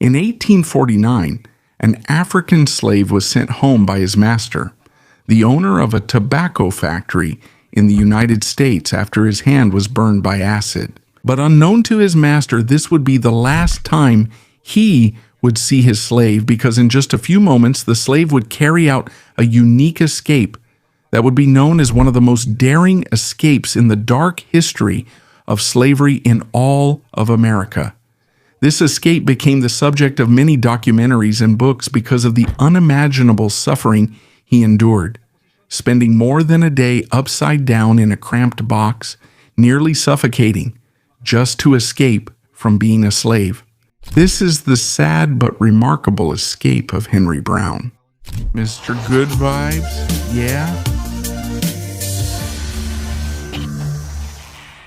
In 1849, an African slave was sent home by his master, the owner of a tobacco factory in the United States, after his hand was burned by acid. But unknown to his master, this would be the last time he would see his slave, because in just a few moments the slave would carry out a unique escape that would be known as one of the most daring escapes in the dark history of slavery in all of America. This escape became the subject of many documentaries and books because of the unimaginable suffering he endured, spending more than a day upside down in a cramped box, nearly suffocating, just to escape from being a slave. This is the sad but remarkable escape of Henry Brown. Mr. Good Vibes, yeah?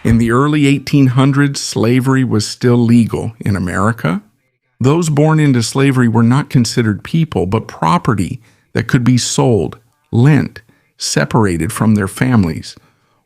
In the early 1800s, slavery was still legal in America. Those born into slavery were not considered people, but property that could be sold, lent, separated from their families,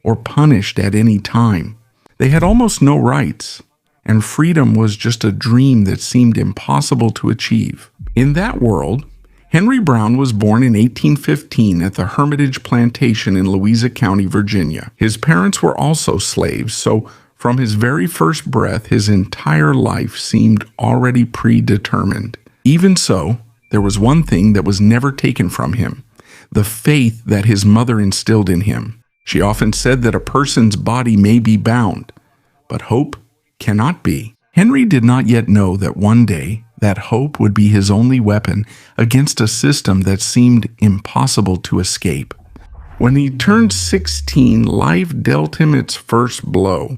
or punished at any time. They had almost no rights, and freedom was just a dream that seemed impossible to achieve. In that world, Henry Brown was born in 1815 at the Hermitage Plantation in Louisa County, Virginia. His parents were also slaves, so from his very first breath, his entire life seemed already predetermined. Even so, there was one thing that was never taken from him: the faith that his mother instilled in him. She often said that a person's body may be bound, but hope cannot be. Henry did not yet know that one day that hope would be his only weapon against a system that seemed impossible to escape. When he turned 16, life dealt him its first blow.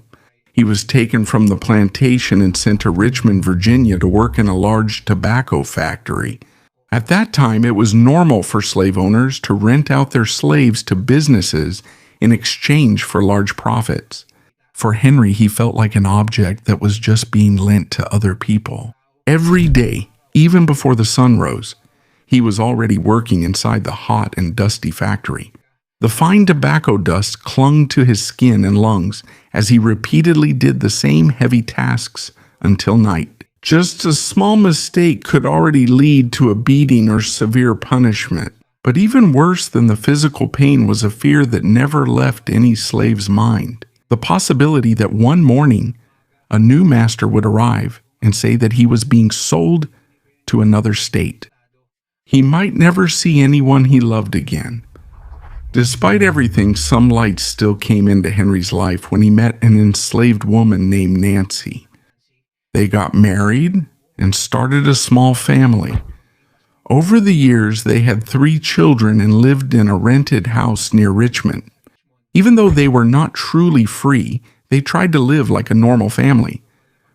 He was taken from the plantation and sent to Richmond, Virginia to work in a large tobacco factory. At that time, it was normal for slave owners to rent out their slaves to businesses in exchange for large profits. For Henry, he felt like an object that was just being lent to other people. Every day, even before the sun rose, he was already working inside the hot and dusty factory. The fine tobacco dust clung to his skin and lungs as he repeatedly did the same heavy tasks until night. Just a small mistake could already lead to a beating or severe punishment. But even worse than the physical pain was a fear that never left any slave's mind: the possibility that one morning a new master would arrive and say that he was being sold to another state. He might never see anyone he loved again. Despite everything, some light still came into Henry's life when he met an enslaved woman named Nancy. They got married and started a small family. Over the years, they had 3 children and lived in a rented house near Richmond. Even though they were not truly free, they tried to live like a normal family.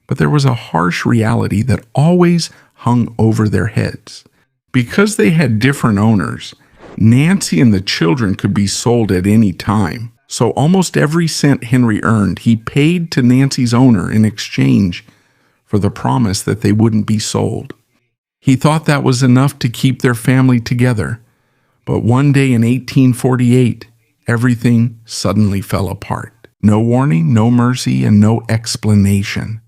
But there was a harsh reality that always hung over their heads. Because they had different owners, Nancy and the children could be sold at any time. So almost every cent Henry earned, he paid to Nancy's owner in exchange for the promise that they wouldn't be sold. He thought that was enough to keep their family together. But one day in 1848, everything suddenly fell apart. No warning, no mercy, and no explanation.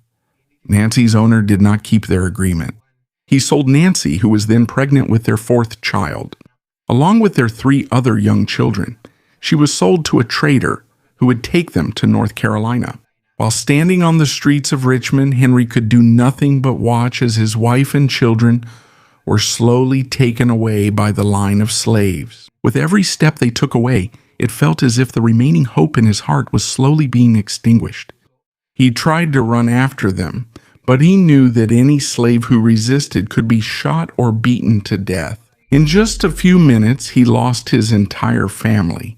Nancy's owner did not keep their agreement. He sold Nancy, who was then pregnant with their 4th child. Along with their 3 other young children, she was sold to a trader who would take them to North Carolina. While standing on the streets of Richmond, Henry could do nothing but watch as his wife and children were slowly taken away by the line of slaves. With every step they took away, it felt as if the remaining hope in his heart was slowly being extinguished. He tried to run after them, but he knew that any slave who resisted could be shot or beaten to death. In just a few minutes, he lost his entire family.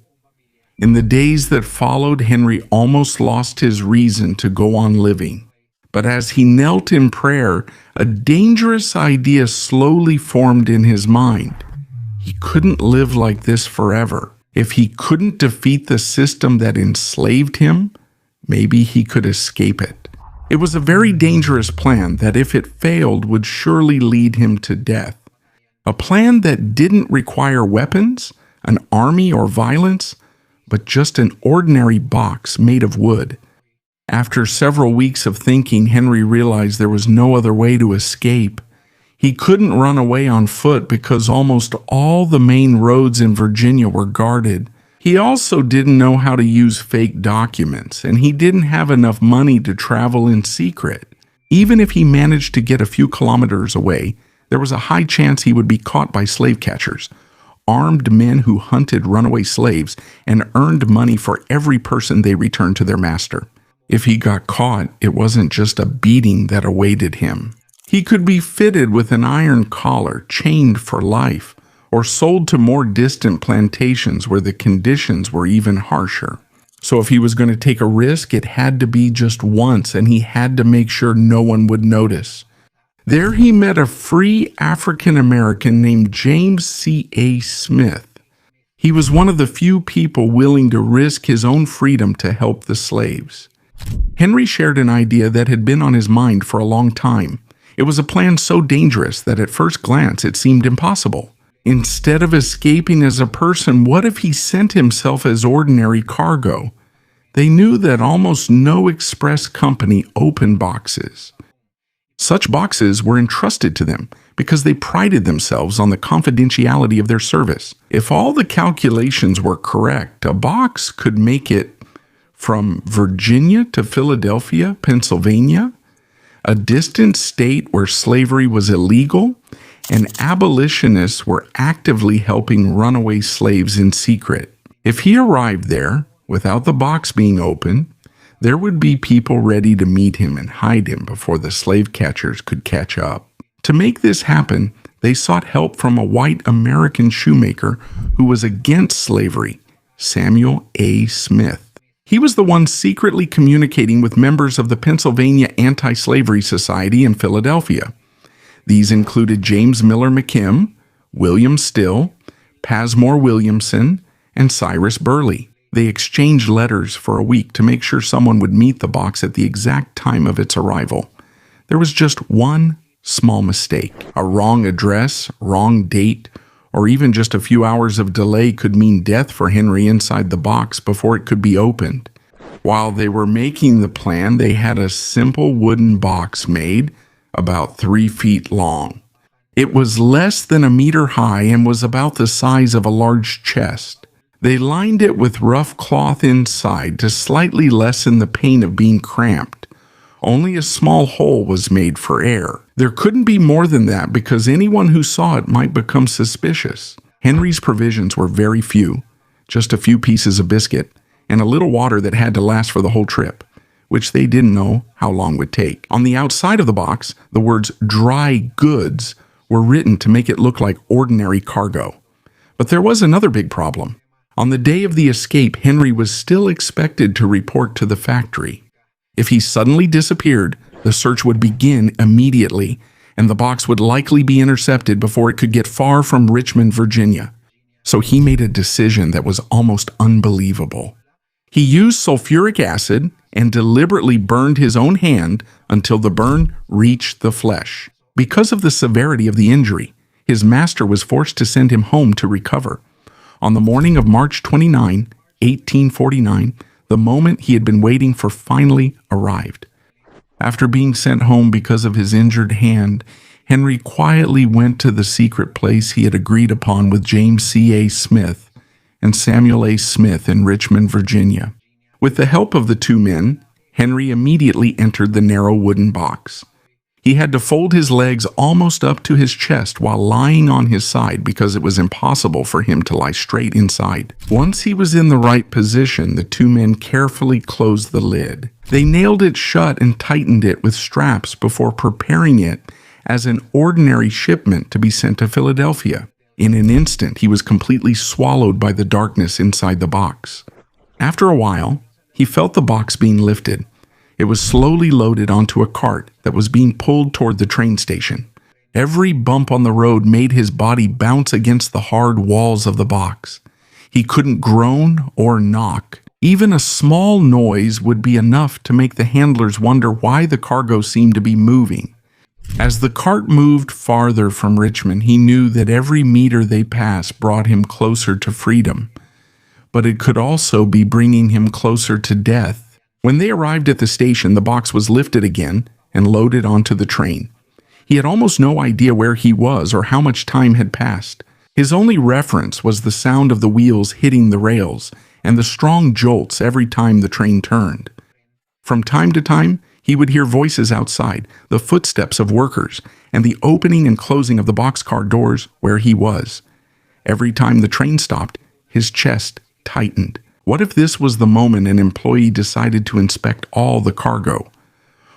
In the days that followed, Henry almost lost his reason to go on living. But as he knelt in prayer, a dangerous idea slowly formed in his mind. He couldn't live like this forever. If he couldn't defeat the system that enslaved him, maybe he could escape it. It was a very dangerous plan that, if it failed, would surely lead him to death. A plan that didn't require weapons, an army, or violence, but just an ordinary box made of wood. After several weeks of thinking, Henry realized there was no other way to escape He couldn't run away on foot because almost all the main roads in Virginia were guarded. He also didn't know how to use fake documents, and he didn't have enough money to travel in secret. Even if he managed to get a few kilometers away, there was a high chance he would be caught by slave catchers, armed men who hunted runaway slaves and earned money for every person they returned to their master. If he got caught, it wasn't just a beating that awaited him. He could be fitted with an iron collar, chained for life, or sold to more distant plantations where the conditions were even harsher. So if he was going to take a risk, it had to be just once, and he had to make sure no one would notice. There he met a free African American named James C.A. Smith. He was one of the few people willing to risk his own freedom to help the slaves. Henry shared an idea that had been on his mind for a long time. It was a plan so dangerous that at first glance it seemed impossible. Instead of escaping as a person, what if he sent himself as ordinary cargo? They knew that almost no express company opened boxes. Such boxes were entrusted to them because they prided themselves on the confidentiality of their service. If all the calculations were correct, a box could make it from Virginia to Philadelphia, Pennsylvania, a distant state where slavery was illegal, and abolitionists were actively helping runaway slaves in secret. If he arrived there, without the box being open, there would be people ready to meet him and hide him before the slave catchers could catch up. To make this happen, they sought help from a white American shoemaker who was against slavery, Samuel A. Smith. He was the one secretly communicating with members of the Pennsylvania Anti-Slavery Society in Philadelphia. These included James Miller McKim, William Still, Pasmore Williamson, and Cyrus Burley. They exchanged letters for a week to make sure someone would meet the box at the exact time of its arrival. There was just one small mistake. A wrong address, wrong date, or even just a few hours of delay could mean death for Henry inside the box before it could be opened. While they were making the plan, they had a simple wooden box made about 3 feet long. It was less than a meter high and was about the size of a large chest. They lined it with rough cloth inside to slightly lessen the pain of being cramped. Only a small hole was made for air. There couldn't be more than that because anyone who saw it might become suspicious. Henry's provisions were very few, just a few pieces of biscuit and a little water that had to last for the whole trip, which they didn't know how long would take. On the outside of the box, the words "dry goods" were written to make it look like ordinary cargo. But there was another big problem. On the day of the escape, Henry was still expected to report to the factory. If he suddenly disappeared, the search would begin immediately, and the box would likely be intercepted before it could get far from Richmond, Virginia. So he made a decision that was almost unbelievable. He used sulfuric acid and deliberately burned his own hand until the burn reached the flesh. Because of the severity of the injury, his master was forced to send him home to recover. On the morning of March 29, 1849, the moment he had been waiting for finally arrived. After being sent home because of his injured hand, Henry quietly went to the secret place he had agreed upon with James C.A. Smith and Samuel A. Smith in Richmond, Virginia. With the help of the two men, Henry immediately entered the narrow wooden box. He had to fold his legs almost up to his chest while lying on his side because it was impossible for him to lie straight inside. Once he was in the right position, the two men carefully closed the lid. They nailed it shut and tightened it with straps before preparing it as an ordinary shipment to be sent to Philadelphia. In an instant, he was completely swallowed by the darkness inside the box. After a while, he felt the box being lifted. It was slowly loaded onto a cart that was being pulled toward the train station. Every bump on the road made his body bounce against the hard walls of the box. He couldn't groan or knock. Even a small noise would be enough to make the handlers wonder why the cargo seemed to be moving. As the cart moved farther from Richmond, he knew that every meter they passed brought him closer to freedom. But it could also be bringing him closer to death. When they arrived at the station, the box was lifted again and loaded onto the train. He had almost no idea where he was or how much time had passed. His only reference was the sound of the wheels hitting the rails and the strong jolts every time the train turned. From time to time, he would hear voices outside, the footsteps of workers, and the opening and closing of the boxcar doors where he was. Every time the train stopped, his chest tightened. What if this was the moment an employee decided to inspect all the cargo?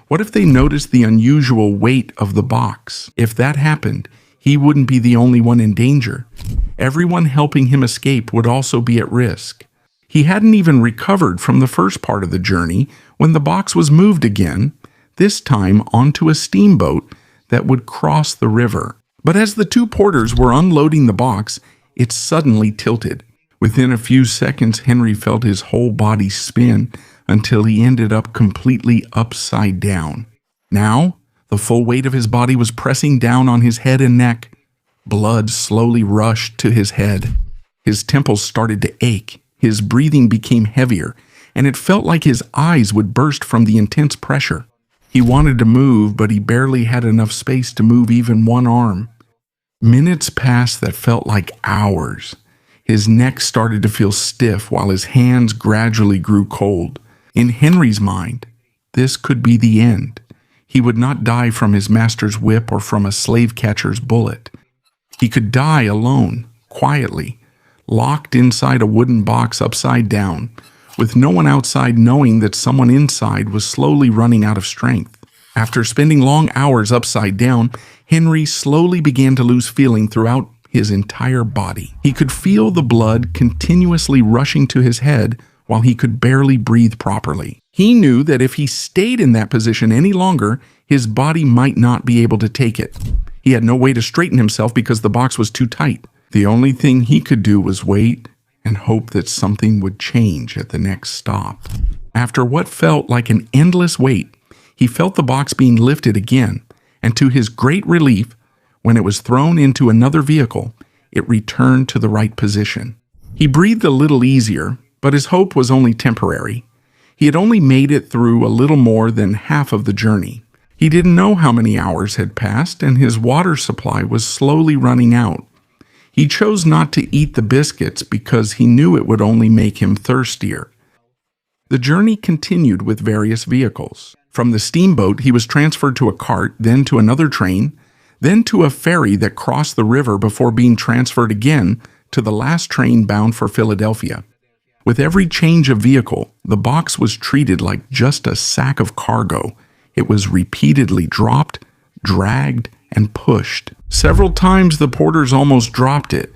What if they noticed the unusual weight of the box? If that happened, he wouldn't be the only one in danger. Everyone helping him escape would also be at risk. He hadn't even recovered from the first part of the journey when the box was moved again, this time onto a steamboat that would cross the river. But as the two porters were unloading the box, it suddenly tilted. Within a few seconds, Henry felt his whole body spin until he ended up completely upside down. Now, the full weight of his body was pressing down on his head and neck. Blood slowly rushed to his head. His temples started to ache. His breathing became heavier, and it felt like his eyes would burst from the intense pressure. He wanted to move, but he barely had enough space to move even one arm. Minutes passed that felt like hours. His neck started to feel stiff while his hands gradually grew cold. In Henry's mind, this could be the end. He would not die from his master's whip or from a slave catcher's bullet. He could die alone, quietly, locked inside a wooden box upside down, with no one outside knowing that someone inside was slowly running out of strength. After spending long hours upside down, Henry slowly began to lose feeling throughout his entire body. He could feel the blood continuously rushing to his head while he could barely breathe properly. He knew that if he stayed in that position any longer, his body might not be able to take it. He had no way to straighten himself because the box was too tight. The only thing he could do was wait and hope that something would change at the next stop. After what felt like an endless wait, he felt the box being lifted again, and to his great relief, when it was thrown into another vehicle, it returned to the right position. He breathed a little easier, but his hope was only temporary. He had only made it through a little more than half of the journey. He didn't know how many hours had passed, and his water supply was slowly running out. He chose not to eat the biscuits because he knew it would only make him thirstier. The journey continued with various vehicles. From the steamboat, he was transferred to a cart, then to another train, then to a ferry that crossed the river before being transferred again to the last train bound for Philadelphia. With every change of vehicle, the box was treated like just a sack of cargo. It was repeatedly dropped, dragged, and pushed. Several times the porters almost dropped it.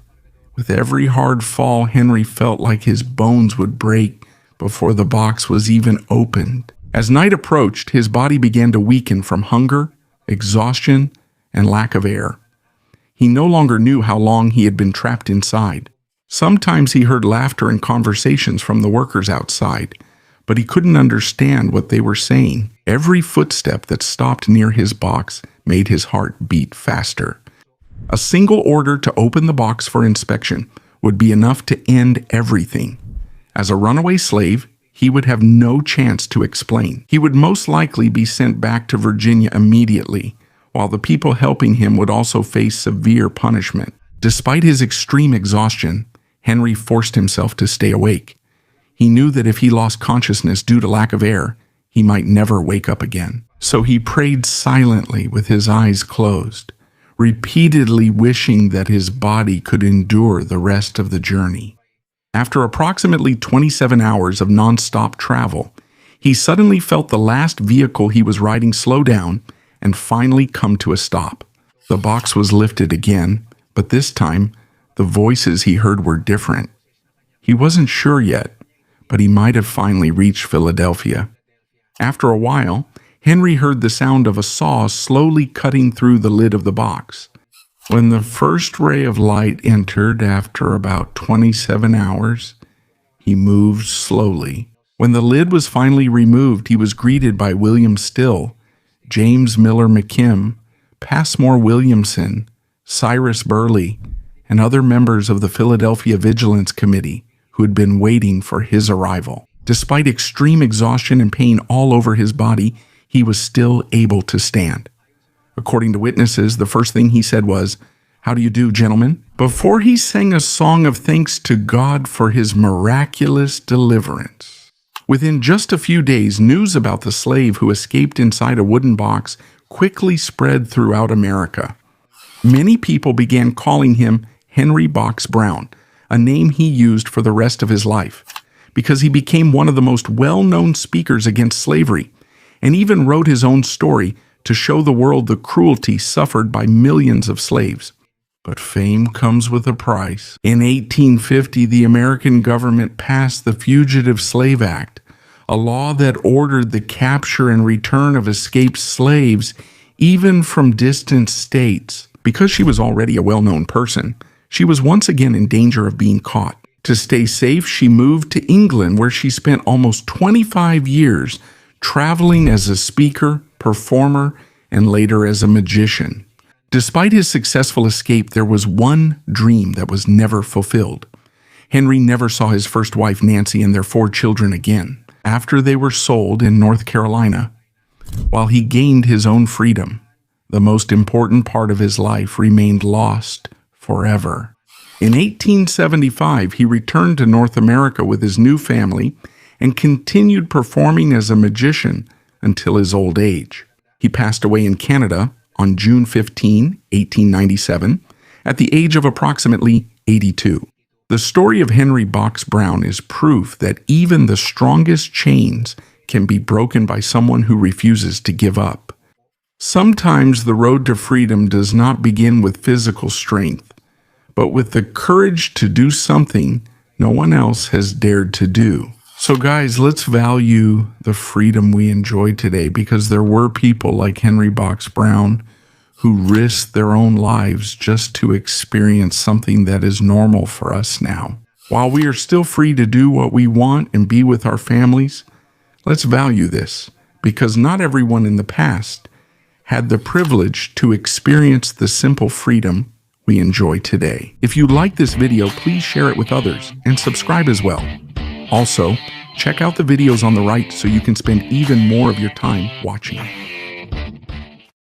With every hard fall, Henry felt like his bones would break before the box was even opened. As night approached, his body began to weaken from hunger, exhaustion, and lack of air. He no longer knew how long he had been trapped inside. Sometimes he heard laughter and conversations from the workers outside, but he couldn't understand what they were saying. Every footstep that stopped near his box made his heart beat faster. A single order to open the box for inspection would be enough to end everything. As a runaway slave, he would have no chance to explain. He would most likely be sent back to Virginia immediately, while the people helping him would also face severe punishment. Despite his extreme exhaustion, Henry forced himself to stay awake. He knew that if he lost consciousness due to lack of air, he might never wake up again. So he prayed silently with his eyes closed, repeatedly wishing that his body could endure the rest of the journey. After approximately 27 hours of non-stop travel, he suddenly felt the last vehicle he was riding slow down and finally come to a stop. The box was lifted again, but this time, the voices he heard were different. He wasn't sure yet, but he might have finally reached Philadelphia. After a while, Henry heard the sound of a saw slowly cutting through the lid of the box. When the first ray of light entered after about 27 hours, he moved slowly. When the lid was finally removed, he was greeted by William Still, James Miller McKim, Passmore Williamson, Cyrus Burley, and other members of the Philadelphia Vigilance Committee who had been waiting for his arrival. Despite extreme exhaustion and pain all over his body, he was still able to stand. According to witnesses, the first thing he said was, "How do you do, gentlemen?" before he sang a song of thanks to God for his miraculous deliverance. Within just a few days, news about the slave who escaped inside a wooden box quickly spread throughout America. Many people began calling him Henry Box Brown, a name he used for the rest of his life, because he became one of the most well-known speakers against slavery, and even wrote his own story to show the world the cruelty suffered by millions of slaves. But fame comes with a price. In 1850, the American government passed the Fugitive Slave Act, a law that ordered the capture and return of escaped slaves, even from distant states. Because she was already a well-known person, she was once again in danger of being caught. To stay safe, she moved to England, where she spent almost 25 years traveling as a speaker, performer, and later as a magician. Despite his successful escape, there was one dream that was never fulfilled. Henry never saw his first wife, Nancy, and their 4 children again. After they were sold in North Carolina, while he gained his own freedom, the most important part of his life remained lost forever. In 1875, he returned to North America with his new family and continued performing as a magician until his old age. He passed away in Canada on June 15, 1897, at the age of approximately 82. The story of Henry Box Brown is proof that even the strongest chains can be broken by someone who refuses to give up. Sometimes the road to freedom does not begin with physical strength, but with the courage to do something no one else has dared to do. So guys, let's value the freedom we enjoy today, because there were people like Henry Box Brown who risked their own lives just to experience something that is normal for us now. While we are still free to do what we want and be with our families, let's value this, because not everyone in the past had the privilege to experience the simple freedom we enjoy today. If you like this video, please share it with others and subscribe as well. Also, check out the videos on the right so you can spend even more of your time watching.